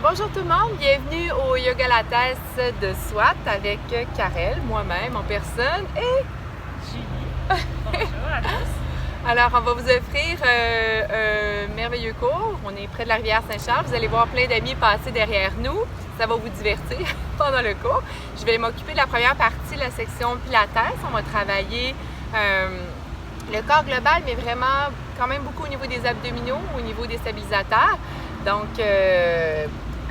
Bonjour tout le monde, bienvenue au Yoga Lattes de SWAT avec Karel, moi-même en personne et Julie. Bonjour à tous. Alors, on va vous offrir un merveilleux cours. On est près de la rivière Saint-Charles. Vous allez voir plein d'amis passer derrière nous. Ça va vous divertir pendant le cours. Je vais m'occuper de la première partie, la section Pilates. On va travailler le corps global, mais vraiment quand même beaucoup au niveau des abdominaux, au niveau des stabilisateurs. Donc,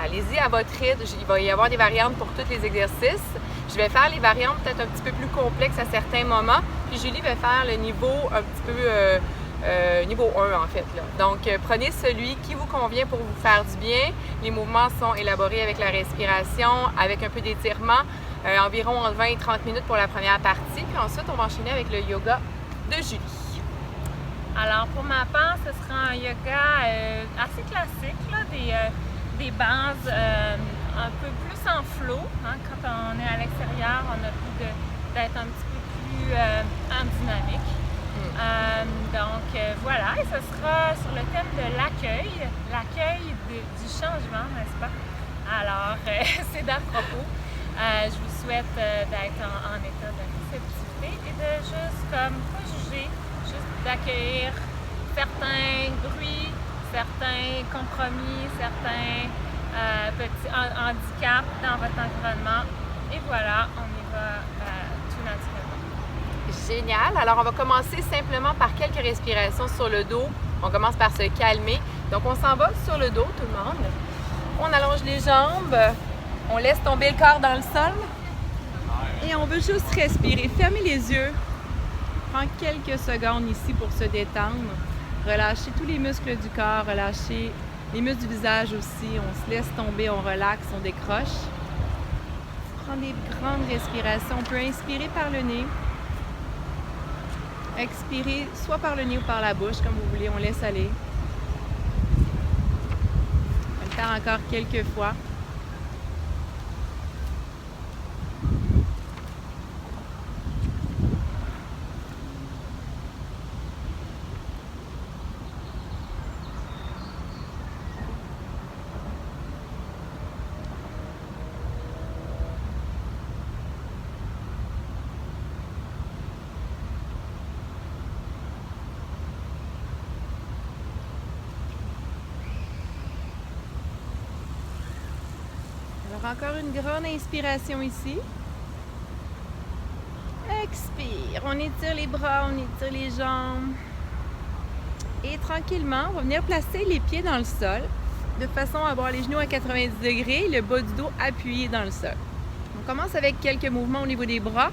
allez-y à votre rythme. Il va y avoir des variantes pour tous les exercices. Je vais faire les variantes peut-être un petit peu plus complexes à certains moments. Puis Julie va faire le niveau un petit peu niveau 1 en fait. Là. Donc, prenez celui qui vous convient pour vous faire du bien. Les mouvements sont élaborés avec la respiration, avec un peu d'étirement. Environ 20 et 30 minutes pour la première partie. Puis ensuite, on va enchaîner avec le yoga de Julie. Alors, pour ma part, ce sera un yoga assez classique, là, des bases un peu plus en flow. Hein. Quand on est à l'extérieur, on a plus d'être un petit peu plus en dynamique. Donc, voilà, et ce sera sur le thème de l'accueil du changement, n'est-ce pas? Alors, c'est d'à propos. Je vous souhaite d'être en état de réceptivité et de juste comme pas juger, juste d'accueillir certains bruits, certains compromis, certains petits handicaps dans votre environnement. Et voilà, on y va tout naturellement. Génial! Alors, on va commencer simplement par quelques respirations sur le dos. On commence par se calmer. Donc, on s'en va sur le dos, tout le monde. On allonge les jambes. On laisse tomber le corps dans le sol. Et on veut juste respirer. Fermez les yeux. Prends quelques secondes ici pour se détendre. Relâchez tous les muscles du corps. Relâchez les muscles du visage aussi. On se laisse tomber, on relaxe, on décroche. Prends des grandes respirations. On peut inspirer par le nez. Expirez soit par le nez ou par la bouche, comme vous voulez. On laisse aller. On va le faire encore quelques fois. Alors, encore une grande inspiration ici. Expire. On étire les bras, on étire les jambes. Et tranquillement, on va venir placer les pieds dans le sol de façon à avoir les genoux à 90 degrés, le bas du dos appuyé dans le sol. On commence avec quelques mouvements au niveau des bras,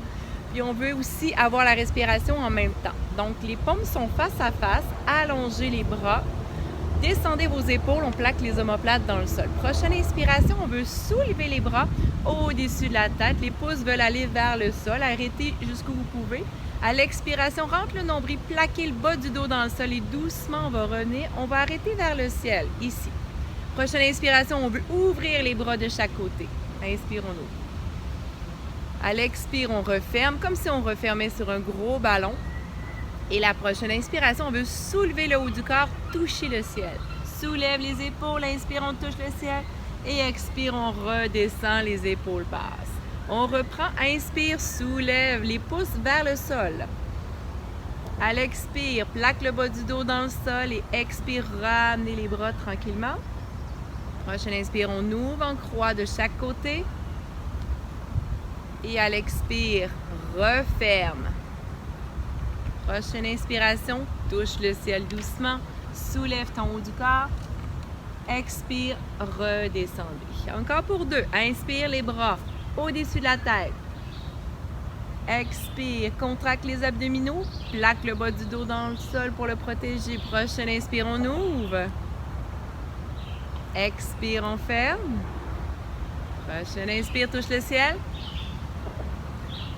puis on veut aussi avoir la respiration en même temps. Donc, les paumes sont face à face, allongez les bras. Descendez vos épaules, on plaque les omoplates dans le sol. Prochaine inspiration, on veut soulever les bras au-dessus de la tête. Les pouces veulent aller vers le sol. Arrêtez jusqu'où vous pouvez. À l'expiration, rentre le nombril, plaquez le bas du dos dans le sol et doucement, on va revenir. On va arrêter vers le ciel, ici. Prochaine inspiration, on veut ouvrir les bras de chaque côté. Inspirons-nous. À l'expire, on referme, comme si on refermait sur un gros ballon. Et la prochaine inspiration, on veut soulever le haut du corps, toucher le ciel. Soulève les épaules, inspire, on touche le ciel. Et expire, on redescend, les épaules passent. On reprend, inspire, soulève les pouces vers le sol. À l'expire, plaque le bas du dos dans le sol et expire, ramenez les bras tranquillement. Prochaine inspire, on ouvre en croix de chaque côté. Et à l'expire, referme. Prochaine inspiration, touche le ciel doucement, soulève ton haut du corps, expire, redescendez. Encore pour deux, inspire les bras au-dessus de la tête. Expire, contracte les abdominaux, plaque le bas du dos dans le sol pour le protéger. Prochaine inspire, on ouvre. Expire, on ferme. Prochaine inspire, touche le ciel.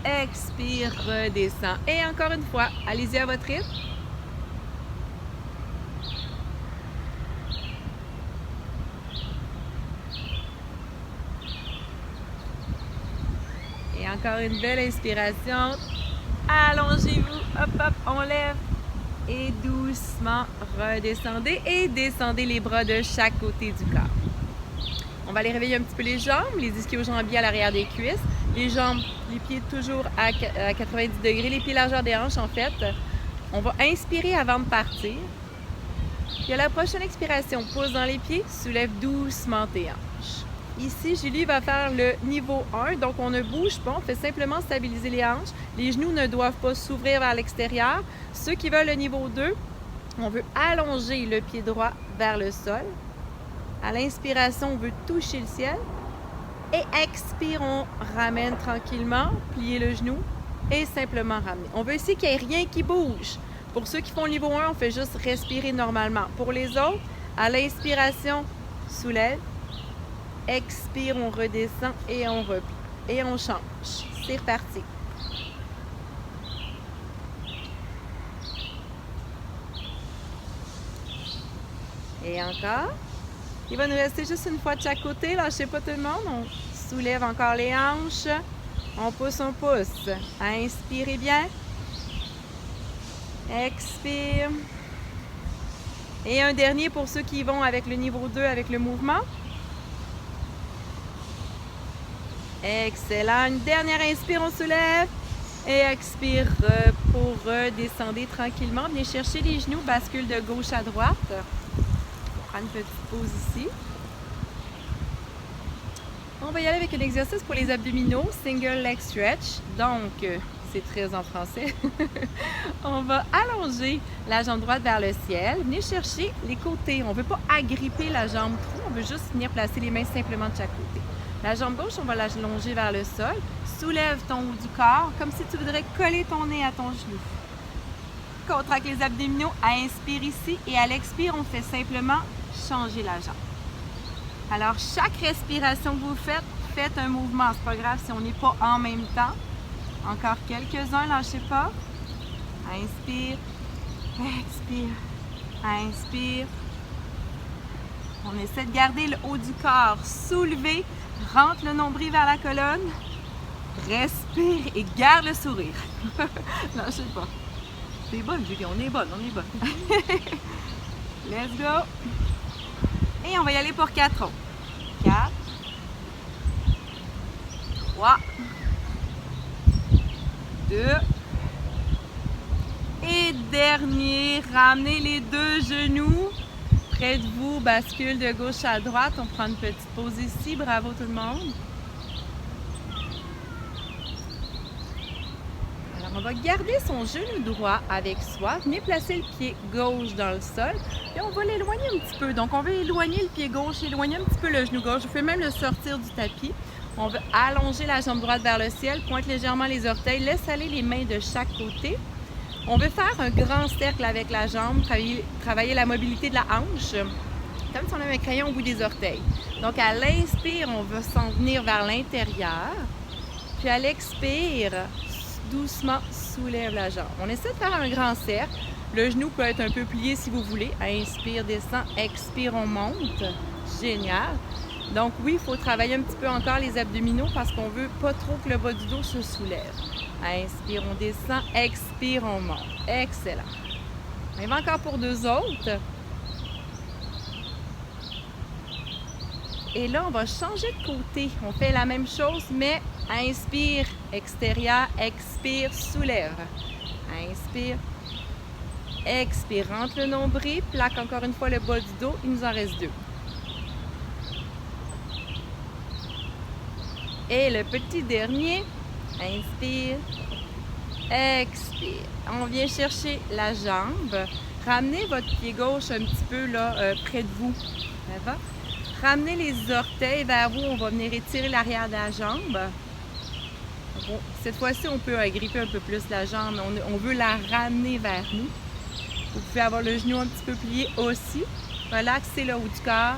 Expire, redescend. Et encore une fois, allez-y à votre rythme. Et encore une belle inspiration. Allongez-vous. Hop, hop, on lève. Et doucement, redescendez et descendez les bras de chaque côté du corps. On va aller réveiller un petit peu les jambes, les ischio-jambiers à l'arrière des cuisses. Les jambes, les pieds toujours à 90 degrés, les pieds largeur des hanches en fait. On va inspirer avant de partir. Puis à la prochaine expiration, pouce dans les pieds, soulève doucement tes hanches. Ici, Julie va faire le niveau 1, donc on ne bouge pas, on fait simplement stabiliser les hanches. Les genoux ne doivent pas s'ouvrir vers l'extérieur. Ceux qui veulent le niveau 2, on veut allonger le pied droit vers le sol. À l'inspiration, on veut toucher le ciel. Et expire, on ramène tranquillement, plier le genou et simplement ramener. On veut ici qu'il n'y ait rien qui bouge. Pour ceux qui font le niveau 1, on fait juste respirer normalement. Pour les autres, à l'inspiration, soulève. Expire, on redescend et on replie. Et on change. C'est reparti. Et encore. Il va nous rester juste une fois de chaque côté. Lâchez pas tout le monde. On soulève encore les hanches. On pousse. Inspirez bien. Expire. Et un dernier pour ceux qui vont avec le niveau 2, avec le mouvement. Excellent. Une dernière inspire, on soulève. Et expire pour redescendre tranquillement. Venez chercher les genoux, bascule de gauche à droite. On prend une petite pause ici. On va y aller avec un exercice pour les abdominaux, single leg stretch. Donc, c'est très en français. On va allonger la jambe droite vers le ciel. Venez chercher les côtés. On ne veut pas agripper la jambe trop. On veut juste venir placer les mains simplement de chaque côté. La jambe gauche, on va la longer vers le sol. Soulève ton haut du corps comme si tu voudrais coller ton nez à ton genou. Contracte les abdominaux. Inspire ici et à l'expire, on fait simplement changer la jambe. Alors, chaque respiration que vous faites, faites un mouvement. C'est pas grave si on n'est pas en même temps. Encore quelques-uns, lâchez pas. Inspire, expire, inspire. On essaie de garder le haut du corps soulevé. Rentre le nombril vers la colonne. Respire et garde le sourire. Lâchez pas. C'est bonne, Julie. On est bonne. Let's go. Et on va y aller pour 4 autres. 4, 3, 2, et dernier, ramenez les deux genoux près de vous, bascule de gauche à droite. On prend une petite pause ici. Bravo tout le monde. Alors, on va garder son genou droit avec soi. Venez placer le pied gauche dans le sol. Et on va l'éloigner un petit peu. Donc, on va éloigner le pied gauche, éloigner un petit peu le genou gauche. Je fais même le sortir du tapis. On va allonger la jambe droite vers le ciel. Pointe légèrement les orteils. Laisse aller les mains de chaque côté. On veut faire un grand cercle avec la jambe. Travailler la mobilité de la hanche. Comme si on avait un crayon au bout des orteils. Donc, à l'inspire, on va s'en venir vers l'intérieur. Puis, à l'expire, doucement, soulève la jambe. On essaie de faire un grand cercle. Le genou peut être un peu plié si vous voulez. Inspire, descend, expire, on monte. Génial. Donc oui, il faut travailler un petit peu encore les abdominaux parce qu'on ne veut pas trop que le bas du dos se soulève. Inspire, on descend. Expire, on monte. Excellent. On y va encore pour 2 autres. Et là, on va changer de côté. On fait la même chose, mais inspire, extérieur, expire, soulève. Inspire, expire, rentre le nombril, plaque encore une fois le bas du dos. Il nous en reste 2. Et le petit dernier, inspire, expire. On vient chercher la jambe. Ramenez votre pied gauche un petit peu là, près de vous. Ça va? Ramenez les orteils vers vous. On va venir étirer l'arrière de la jambe. Bon, cette fois-ci, on peut gripper un peu plus la jambe. On veut la ramener vers nous. Vous pouvez avoir le genou un petit peu plié aussi. Relaxez le haut du corps.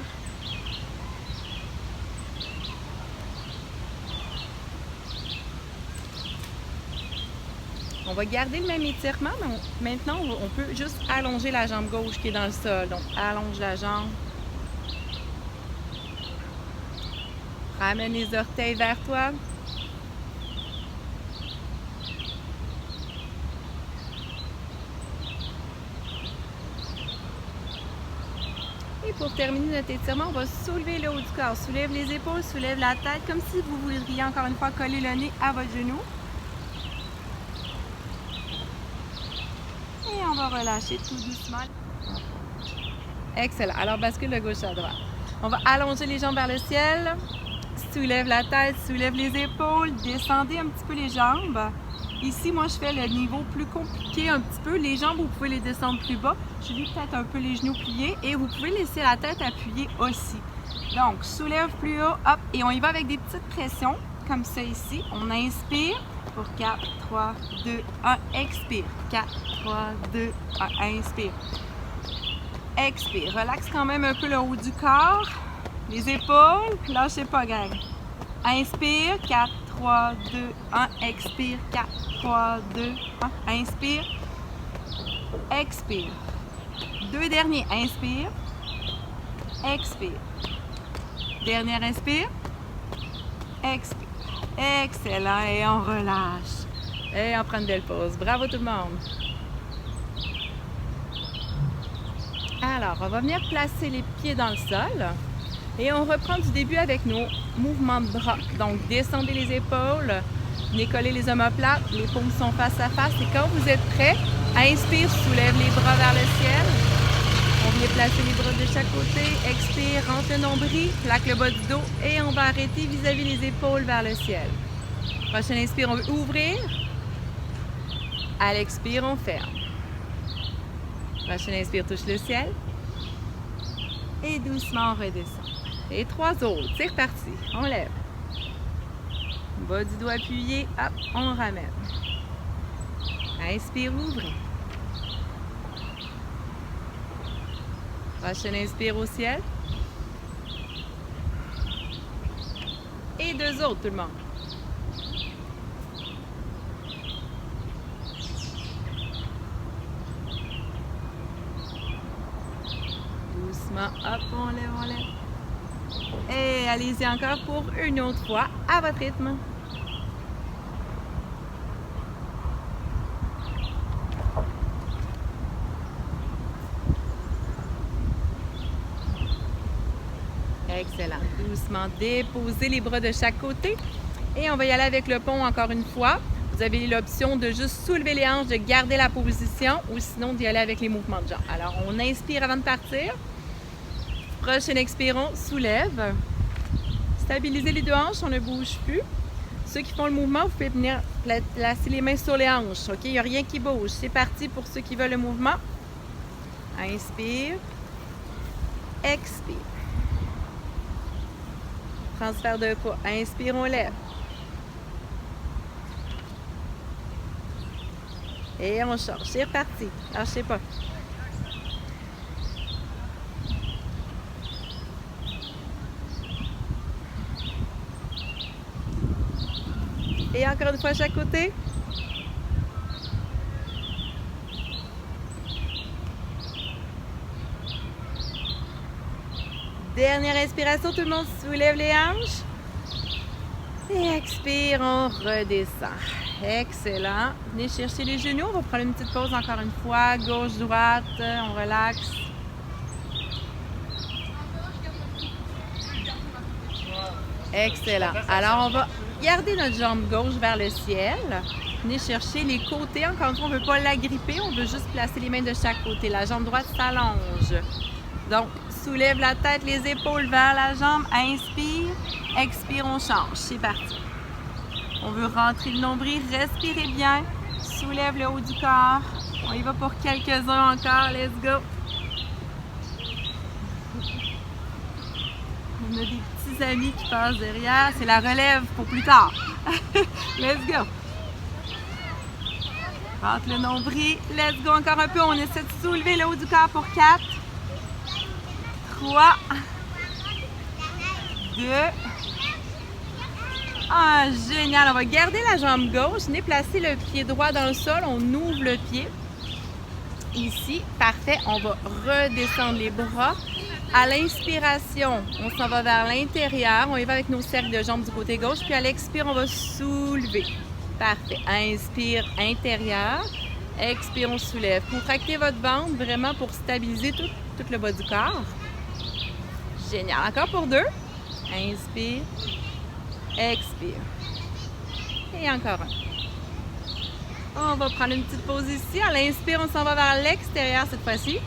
On va garder le même étirement, mais maintenant, on peut juste allonger la jambe gauche qui est dans le sol. Donc, allonge la jambe. Ramène les orteils vers toi. pour terminer notre étirement, on va soulever le haut du corps. Soulève les épaules, soulève la tête, comme si vous voudriez encore une fois coller le nez à votre genou. Et on va relâcher tout doucement. Excellent. Alors, bascule de gauche à droite. On va allonger les jambes vers le ciel. Soulève la tête, soulève les épaules, descendez un petit peu les jambes. Ici, moi, je fais le niveau plus compliqué un petit peu. Les jambes, vous pouvez les descendre plus bas. Je vis peut-être un peu les genoux pliés et vous pouvez laisser la tête appuyée aussi. Donc, soulève plus haut, hop, et on y va avec des petites pressions, comme ça ici. On inspire pour 4, 3, 2, 1, expire. 4, 3, 2, 1, inspire. Expire. Relaxe quand même un peu le haut du corps. Les épaules, lâchez pas, gang. Inspire, 4, 3, 2, 1, expire, 4, 3, 2, 1, inspire, expire. Deux derniers, inspire, expire. Dernier inspire, expire. Excellent, et on relâche. Et on prend une belle pause. Bravo tout le monde. Alors, on va venir placer les pieds dans le sol. Et on reprend du début avec nos mouvements de bras. Donc, descendez les épaules, venez coller les omoplates, les paumes sont face à face. Et quand vous êtes prêts, inspire, soulève les bras vers le ciel. On vient placer les bras de chaque côté. Expire, rentre le nombril, plaque le bas du dos et on va arrêter vis-à-vis les épaules vers le ciel. Prochaine inspire, on veut ouvrir. À l'expire, on ferme. Prochaine inspire, touche le ciel. Et doucement, on redescend. Et trois autres. C'est reparti. On lève. Bas du dos appuyé. Hop, on ramène. Inspire, ouvrez. Prochaine inspire au ciel. Et deux autres, tout le monde. Doucement, hop, on lève, on lève. Et allez-y encore pour une autre fois, à votre rythme. Excellent. Doucement, déposez les bras de chaque côté. Et on va y aller avec le pont encore une fois. Vous avez l'option de juste soulever les hanches, de garder la position ou sinon d'y aller avec les mouvements de jambes. Alors, on inspire avant de partir. Prochaine expire, on soulève. Stabilisez les deux hanches, on ne bouge plus. Ceux qui font le mouvement, vous pouvez venir placer les mains sur les hanches. OK? Il n'y a rien qui bouge. C'est parti pour ceux qui veulent le mouvement. Inspire. Expire. Transfert de poids. Inspire, on lève. Et on change. C'est reparti. Lâchez pas. Et encore une fois à chaque côté. Dernière inspiration, tout le monde soulève les hanches. Et expire, on redescend. Excellent. Venez chercher les genoux. On va prendre une petite pause encore une fois. Gauche, droite, on relaxe. Excellent. Alors, on va garder notre jambe gauche vers le ciel. Venez chercher les côtés. Encore une fois, on ne veut pas l'agripper. On veut juste placer les mains de chaque côté. La jambe droite s'allonge. Donc, soulève la tête, les épaules vers la jambe. Inspire. Expire, on change. C'est parti. On veut rentrer le nombril. Respirez bien. Soulève le haut du corps. On y va pour quelques-uns encore. Let's go. On a des petits amis qui passent derrière. C'est la relève pour plus tard. Let's go. Rentre le nombril. Let's go encore un peu. On essaie de soulever le haut du corps pour 4, 3, 2. Ah, génial. On va garder la jambe gauche. Venez placer le pied droit dans le sol. On ouvre le pied. Ici. Parfait. On va redescendre les bras. À l'inspiration, on s'en va vers l'intérieur. On y va avec nos cercles de jambes du côté gauche. Puis à l'expire, on va soulever. Parfait. Inspire, intérieur. Expire, on soulève. Contractez votre ventre vraiment pour stabiliser tout le bas du corps. Génial. Encore pour 2. Inspire. Expire. Et encore un. On va prendre une petite pause ici. À l'inspire, on s'en va vers l'extérieur cette fois-ci.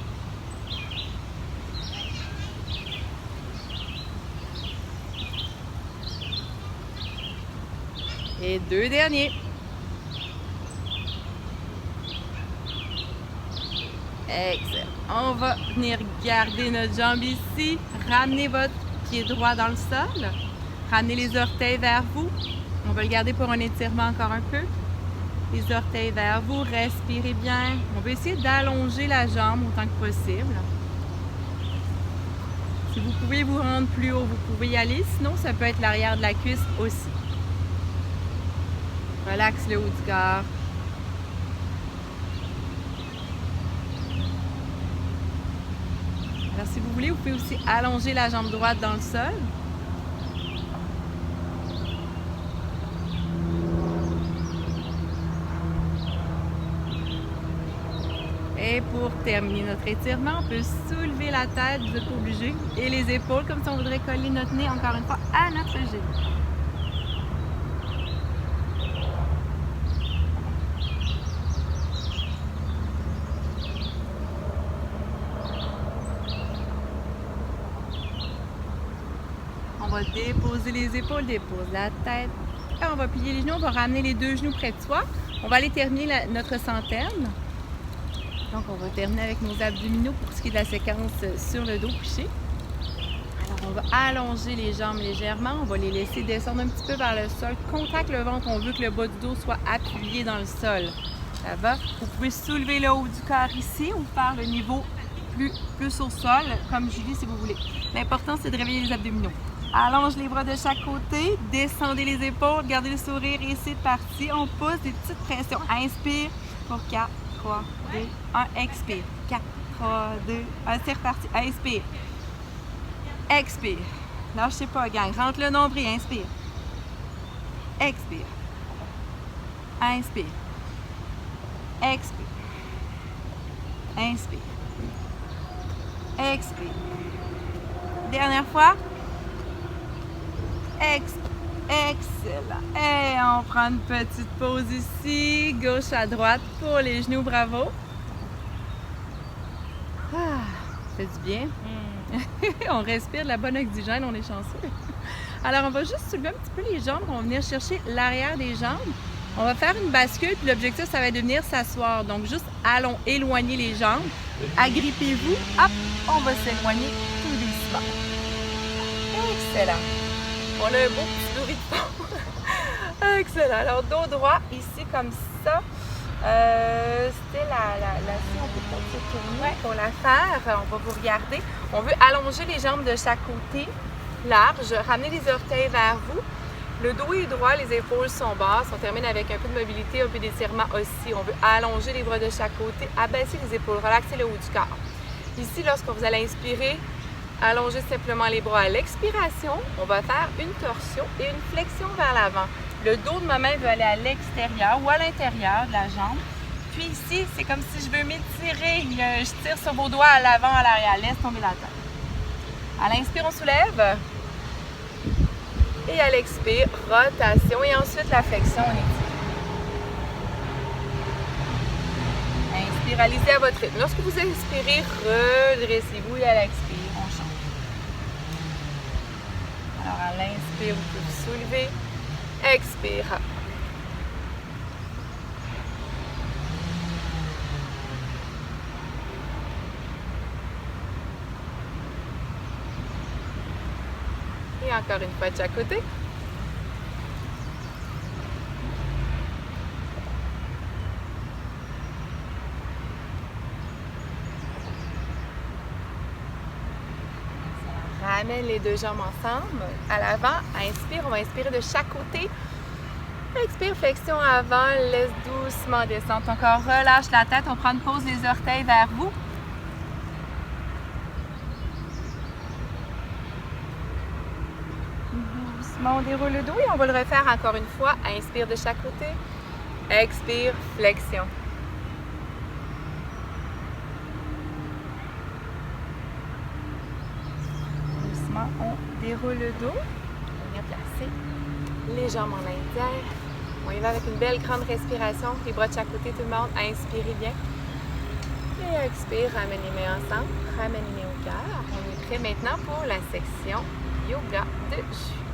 Et 2 derniers. Excellent. On va venir garder notre jambe ici. Ramenez votre pied droit dans le sol. Ramenez les orteils vers vous. On va le garder pour un étirement encore un peu. Les orteils vers vous. Respirez bien. On va essayer d'allonger la jambe autant que possible. Si vous pouvez vous rendre plus haut, vous pouvez y aller. Sinon, ça peut être l'arrière de la cuisse aussi. Relaxe le haut du corps. Alors, si vous voulez, vous pouvez aussi allonger la jambe droite dans le sol. Et pour terminer notre étirement, on peut soulever la tête, vous n'êtes pas obligé, et les épaules, comme si on voudrait coller notre nez, encore une fois, à notre genou. On va déposer les épaules, dépose la tête. Et on va plier les genoux, on va ramener les 2 genoux près de soi. On va aller terminer notre centaine. Donc, on va terminer avec nos abdominaux pour ce qui est de la séquence sur le dos couché. Alors, on va allonger les jambes légèrement. On va les laisser descendre un petit peu vers le sol. Contact le ventre, on veut que le bas du dos soit appuyé dans le sol. Ça va? Vous pouvez soulever le haut du corps ici ou faire le niveau plus au sol, comme Julie, si vous voulez. L'important, c'est de réveiller les abdominaux. Allonge les bras de chaque côté, descendez les épaules, gardez le sourire et c'est parti. On pousse des petites pressions. Inspire pour 4, 3, 2, 1. Expire. 4, 3, 2, 1. C'est reparti. Inspire. Expire. Lâchez pas, gang. Rentre le nombril. Inspire. Expire. Inspire. Expire. Inspire. Expire. Dernière fois. Excellent. Et on prend une petite pause ici, gauche à droite pour les genoux, bravo. Ah, ça fait du bien. On respire de la bonne oxygène, on est chanceux. Alors, on va juste soulever un petit peu les jambes, on va venir chercher l'arrière des jambes. On va faire une bascule, puis l'objectif, ça va être de venir s'asseoir. Donc, juste allons éloigner les jambes. Agrippez-vous. Hop, on va s'éloigner tout doucement. Excellent. On a un beau petit bruit de fond. Excellent. Alors, dos droit, ici, comme ça. C'était si on peut pas se tourner pour la faire. On va vous regarder. On veut allonger les jambes de chaque côté, large. Ramener les orteils vers vous. Le dos est droit, les épaules sont basses. On termine avec un peu de mobilité, un peu d'étirement aussi. On veut allonger les bras de chaque côté, abaisser les épaules, relaxer le haut du corps. Ici, lorsque vous allez inspirer, allongez simplement les bras à l'expiration. On va faire une torsion et une flexion vers l'avant. Le dos de ma main veut aller à l'extérieur ou à l'intérieur de la jambe. Puis ici, c'est comme si je veux m'étirer. Je tire sur vos doigts à l'avant, à l'arrière. Laisse tomber la tête. À l'inspire, on soulève. Et à l'expire, rotation. Et ensuite, la flexion, on étire. Inspire, allez-y à votre rythme. Lorsque vous inspirez, redressez-vous et à l'expire, on change. Alors, à l'inspire, vous pouvez vous soulever. Expire. Et encore une fois de chaque côté. Ramène les 2 jambes ensemble. À l'avant, inspire, on va inspirer de chaque côté. Expire, flexion avant, laisse doucement descendre. Encore relâche la tête, on prend une pause, les orteils vers vous. Doucement, on déroule le dos et on va le refaire encore une fois. Inspire de chaque côté. Expire, flexion. déroule le dos. On va venir placer les jambes en litière. On y va avec une belle grande respiration. Les bras de chaque côté, tout le monde. Inspirez bien. Et expire, ramène les mains ensemble. Ramène les mains au cœur. On est prêt maintenant pour la section yoga de Julie.